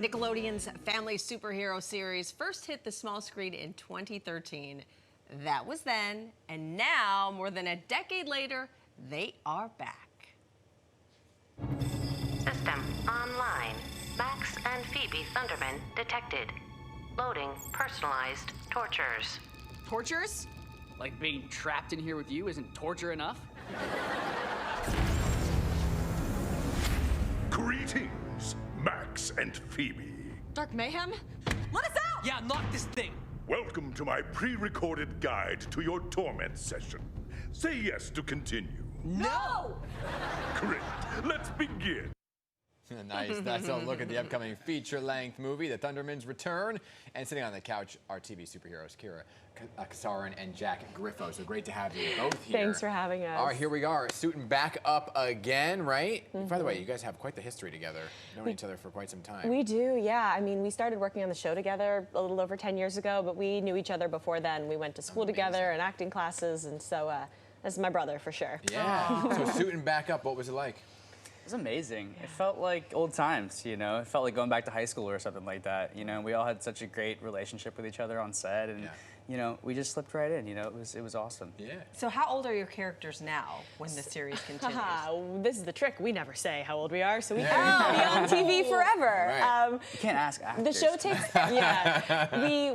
Nickelodeon's family superhero series first hit the small screen in 2013. That was then, and now, more than a decade later, they are back. System online. Max and Phoebe Thunderman detected. Loading personalized tortures. Tortures? Like being trapped in here with you isn't torture enough? Greetings, Max and Phoebe. Dark Mayhem? Let us out! Yeah, not this thing. Welcome to my pre-recorded guide to your torment session. Say yes to continue. No! Great. Let's begin. Nice. That's a look at the upcoming feature-length movie, The Thundermans Return. And sitting on the couch are TV superheroes, Kira Kasarin and Jack Griffo. So great to have you both here. Thanks for having us. All right, here we are, suiting back up again, right? By the way, you guys have quite the history together. Known each other for quite some time. We do, yeah. I mean, we started working on the show together a little over 10 years ago, but we knew each other before then. We went to school together and acting classes, and so this is my brother for sure. Yeah. So suiting back up, what was it like? It was amazing. It felt like old times, you know? It felt like going back to high school or something like that. You know, we all had such a great relationship with each other on set, and you know, we just slipped right in. You know, it was awesome. Yeah. So how old are your characters now when the series continues? This is the trick. We never say how old we are, so we can be on TV forever. Right. You can't ask actors. The show takes,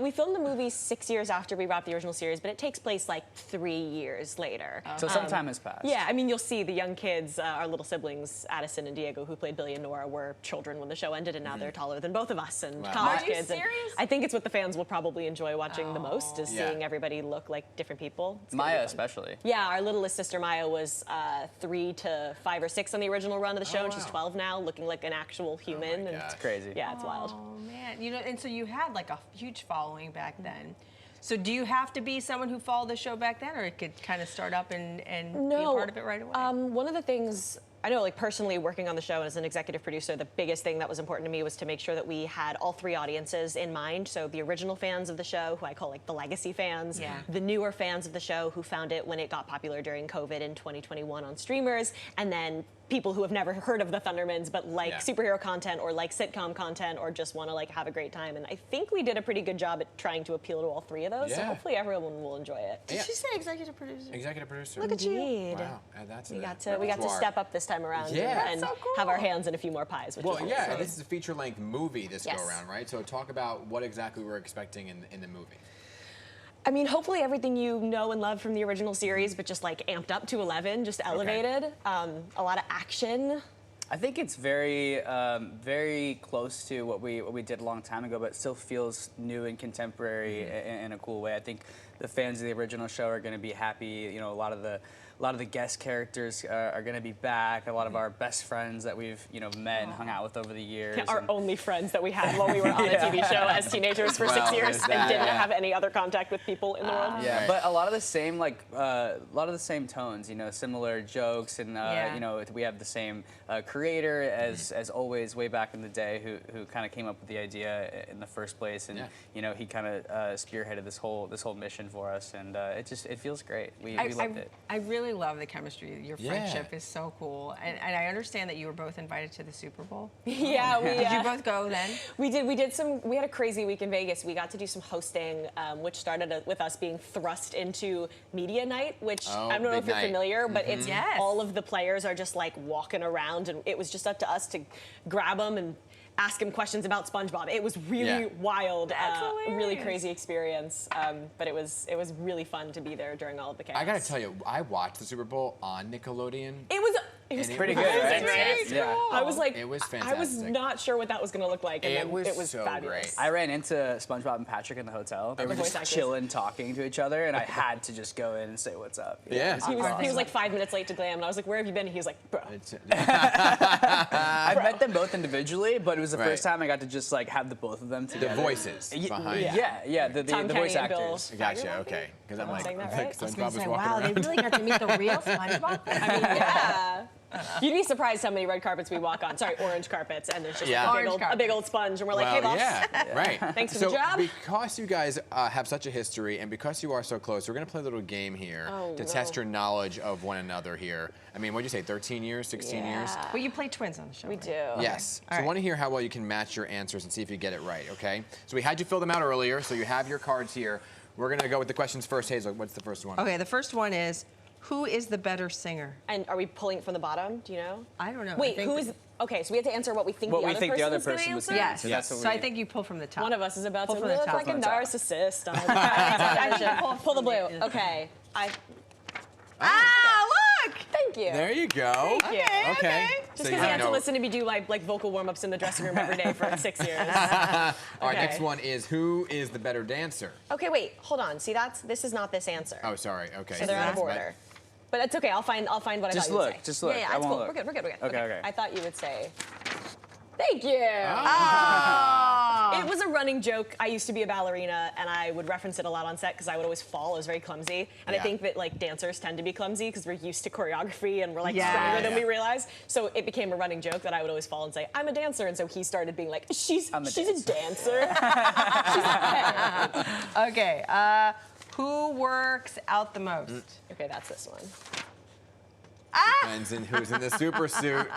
we filmed the movie 6 years after we wrapped the original series, but it takes place like 3 years later. So some time has passed. Yeah, I mean, you'll see the young kids, our little siblings, Addison and Diego, who played Billy and Nora, were children when the show ended, and now they're taller than both of us and college Are you kids. And serious? I think it's what the fans will probably enjoy watching the most, is seeing everybody look like different people. It's gonna be Maya fun. especially. Yeah, our littlest sister Maya was 3 to 5 or 6 on the original run of the show, and she's 12 now, looking like an actual human. And It's crazy. yeah, it's wild. Oh man, you know, and so you had like a huge following back then. So do you have to be someone who followed the show back then, or it could kind of start up and be a part of it right away? One of the things, I know, like personally working on the show as an executive producer, the biggest thing that was important to me was to make sure that we had all 3 audiences in mind. So the original fans of the show, who I call like the legacy fans, the newer fans of the show who found it when it got popular during COVID in 2021 on streamers, and then people who have never heard of the Thundermans but like superhero content or like sitcom content or just want to like have a great time. And I think we did a pretty good job at trying to appeal to all 3 of those. So hopefully everyone will enjoy it. Did she say executive producer? Executive producer. Look at you. Wow, that's We got to step up this time around and so cool. have our hands in a few more pies. Which is Well, yeah, this is a feature-length movie this Yes. go around, right? So talk about what exactly we're expecting in the movie. I mean, hopefully everything you know and love from the original series, but just like amped up to 11, just elevated. A lot of action. I think it's very, very close to what we did a long time ago, but still feels new and contemporary in a cool way. I think the fans of the original show are going to be happy. You know, a lot of the guest characters are going to be back. A lot of our best friends that we've met and hung out with over the years. Our only friends that we had while we were on a TV show as teenagers for 6 years and didn't have any other contact with people in the world. Yeah, but a lot of the same, a lot of the same tones. You know, similar jokes, and you know, we have the same creator as always way back in the day, who kind of came up with the idea in the first place, and you know, he kind of spearheaded this whole mission for us, and it feels great. We loved it. I really love the chemistry. Your friendship is so cool, and I understand that you were both invited to the Super Bowl. Yeah, did you both go then? We did. We had a crazy week in Vegas. We got to do some hosting, which started with us being thrust into media night, which I don't know if you're familiar, but it's all of the players are just like walking around, and it was just up to us to grab them and ask him questions about SpongeBob. It was really wild, really crazy experience. But it was really fun to be there during all of the chaos. I gotta tell you, I watched the Super Bowl on Nickelodeon. It was pretty good, right? Cool. I was like, it was fantastic. I was not sure what that was gonna look like, and it was so fabulous. great. I ran into SpongeBob and Patrick in the hotel. They were just chilling, talking to each other, and I had to just go in and say what's up. He was like 5 minutes late to Glam, and I was like, "Where have you been?" And he was like, "Bro." I've met them both individually, but it was the first time I got to just like have the both of them together. The voices behind. The voice actors. Gotcha. Okay, because I'm like, saying that right? SpongeBob was walking Wow, around. they really got to meet the real SpongeBob. I mean, yeah. You'd be surprised how many red carpets we walk on. Sorry, orange carpets, and there's just Yeah. like a big old sponge, and we're like, hey, boss. Yeah, right. Thanks for so the job. because you guys have such a history and because you are so close, we're going to play a little game here to test your knowledge of one another here. I mean, what'd you say, 13 years, 16 years? Well, you play twins on the show. We right? do. Yes. All So I right. want to hear how well you can match your answers and see if you get it right, okay? So we had you fill them out earlier, so you have your cards here. We're going to go with the questions first. Hazel, what's the first one? Okay, the first one is, who is the better singer? And are we pulling from the bottom? Do you know? I don't know. I Wait, think who is? Okay, so we have to answer what we think What the we other think the person other is going to person was answer. gonna Yes. So that's what So I we- think you pull from the top. One of us is about Pull to from the look top. like a Pull the top. narcissist. I think you Pull the blue. Okay. Ah, look! Thank you. There you go. Okay, Okay. okay. Just So because you he had have to no- listen to me do like vocal warm-ups in the dressing room every day for 6 years. All right, Okay. next one is who is the better dancer? Okay, wait, hold on. See, this is not this answer. Oh, sorry. Okay. So they're out of That's order. But it's okay. I'll find what I Just thought you would look, say. just look. Yeah, I it's won't cool. look. We're good. We're good. Okay, okay. I thought you would say. Thank you. Ah. It was a running joke. I used to be a ballerina, and I would reference it a lot on set because I would always fall. I was very clumsy, and I Yeah. think that like dancers tend to be clumsy because we're used to choreography and we're like Yeah. stronger than Yeah. we realize. So it became a running joke that I would always fall and say, "I'm a dancer," and so he started being like, "She's I'm a a dancer." Okay, who works out the most? Okay, that's this one. Depends on who's in the super suit.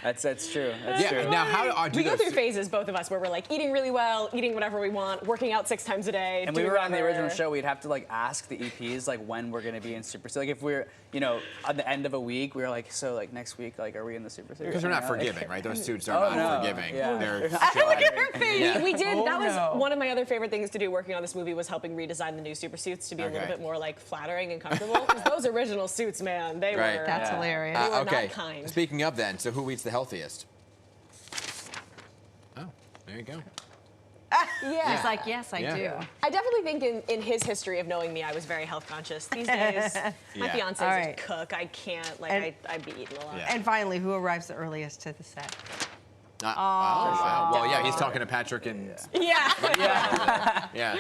That's true. That's Yeah. true. Now, how do We go those? through phases, both of us, where we're like eating really well, eating whatever we want, working out 6 times a day. And we doing were on the whatever. original show, we'd have to like ask the EPs like when we're gonna be in Super Suit. Like if we're, at the end of a week, we were like, so like next week, like are we in the Super Suit? Because they're not You know, like- forgiving, right? Those suits are Oh, not no. forgiving. Yeah. They're Look chilling. her face. Yeah. We did. Oh, That was no. one of my other favorite things to do working on this movie was helping redesign the new super suits to be a little Okay. bit more like flattering and comfortable. Because those original suits, man, they Right. were. That's Yeah. hilarious. They were Okay. not kind. Speaking of then, so who eats the healthiest? Oh, there you go. Yeah. She's like, yes, I Yeah. do. I definitely think in his history of knowing me, I was very health conscious. These days, my Yeah. fiance is All a right. cook. I can't, like, And- I'd be eating a lot. Yeah. And finally, who arrives the earliest to the set? Oh, wow. Well, yeah, he's talking to Patrick and Yeah. yeah.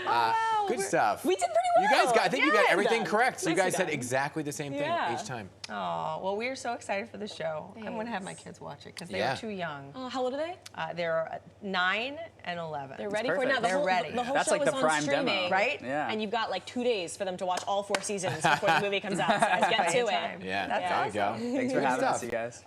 wow. Good stuff. We did pretty well. You guys got, I think you got Yeah, everything done. correct. So you Nicely guys said done. exactly the same thing Yeah. each time. Oh, well, we are so excited for the show. I'm going to have my kids watch it because they Yeah. are too young. Oh, how old are they? They're 9 and 11. They're ready for it perfect. now. The They're whole, ready. The whole That's show like is the on prime streaming, demo. Right? Yeah. And you've got like 2 days for them to watch all 4 seasons before the movie comes out. So guys, get to Plenty of it. time. Yeah, That's there you go. Thanks for Good having us, stuff. you guys.